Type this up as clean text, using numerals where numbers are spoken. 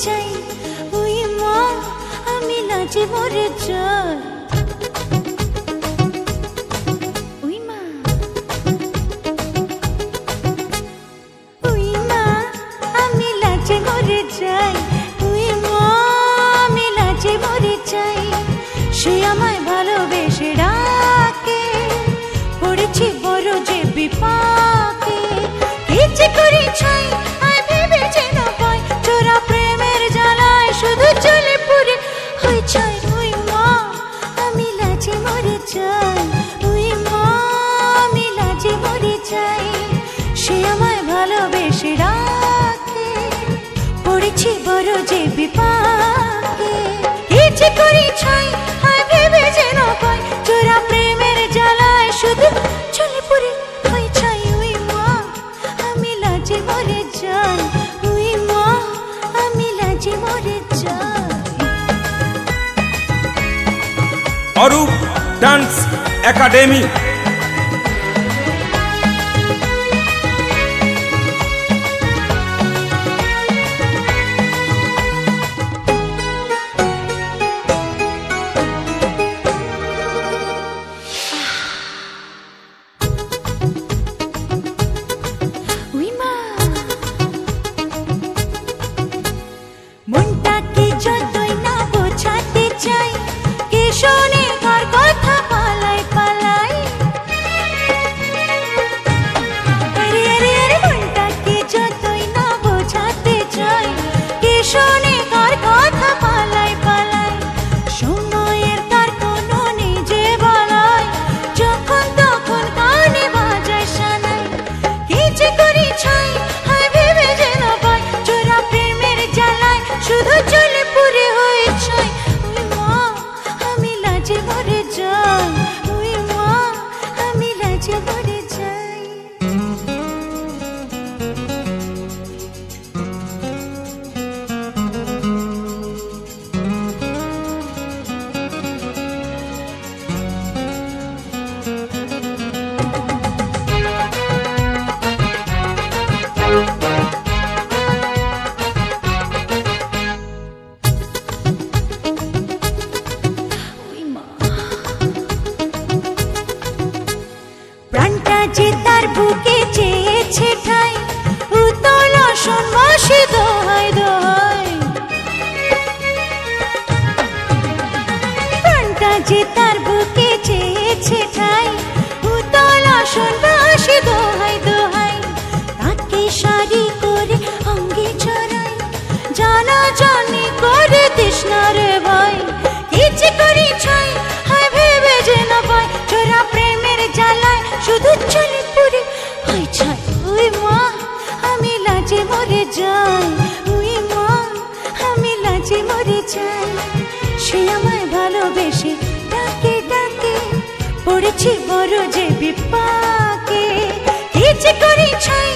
চাই ওই মা আমি লাজে মরে যাই ওই মা আমি লাজে মরে যাই ওই মা আমি লাজে মরে যাই সে আমায় ভালোবেসে ডাকে পড়েছি বড় যে বিপাকে কি যে করি চাই আয় ভেবে যেন পাই চোরা প্রেমের জ্বালায় শুধু চলে পুরে হয়ে চাই ওই মা আমি লাজে মরে যাই ওই মা আমি লাজে মরে যাই সে আমায় ভালোবেসে ডাকে পড়েছি বড় যে বিপাকে কি যে করি চাই আয় ভেবে যেন পাই চোরা প্রেমের জ্বালায় শুধু চলে পুরে হয়ে চাই ওই মা আমি লাজে মরে যাই ওই মা আমি লাজে মরে যাই অরূপ ডান্স একাডেমি মনটাকে যতই না বোঝাতে চাই কে শোনে কার কথা পালাই পালাই আরে আরে আরে মনটাকে যতই না বোঝাতে চাই কে শোনে কার কথা পালাই পালাই সময়ের তার কোনো নিজে বলাই যখন তখন কানে বাজায় শানাই কি যে করি চাই হায় ভেবে যেন পাই চোরা প্রেমের জ্বালায় শুধু চলে পুরে হয়ে চাই ওই মা আমি লাজে মরে যাই ওই মা আমি লাজে মরে যাই প্রাণটা যে তার বুকে চেয়েছে ঠাই উতল আসন মাসে দোহাই দোহাই প্রাণটা যে তার বুকে চেয়েছে ঠাই উতল আসন মাসে দোহাই দোহাই তাকে শাড়ি করে অঙ্গে ছড়াই জানা জানি করে তৃষ্ণা রে ভাই কি যে করি ছাই হায় ভেবে যে না পাই চোরা প্রেমের জ্বালায় শুধু চলে পুরে হয়ে চাই ওই মা আমি লাজে মরে যাই ওই মা আমি লাজে মরে যাই সে আমায় ভালোবেসে ডাকে ডাকে পড়েছি বড় যে বিপাকে কি যে করি চাই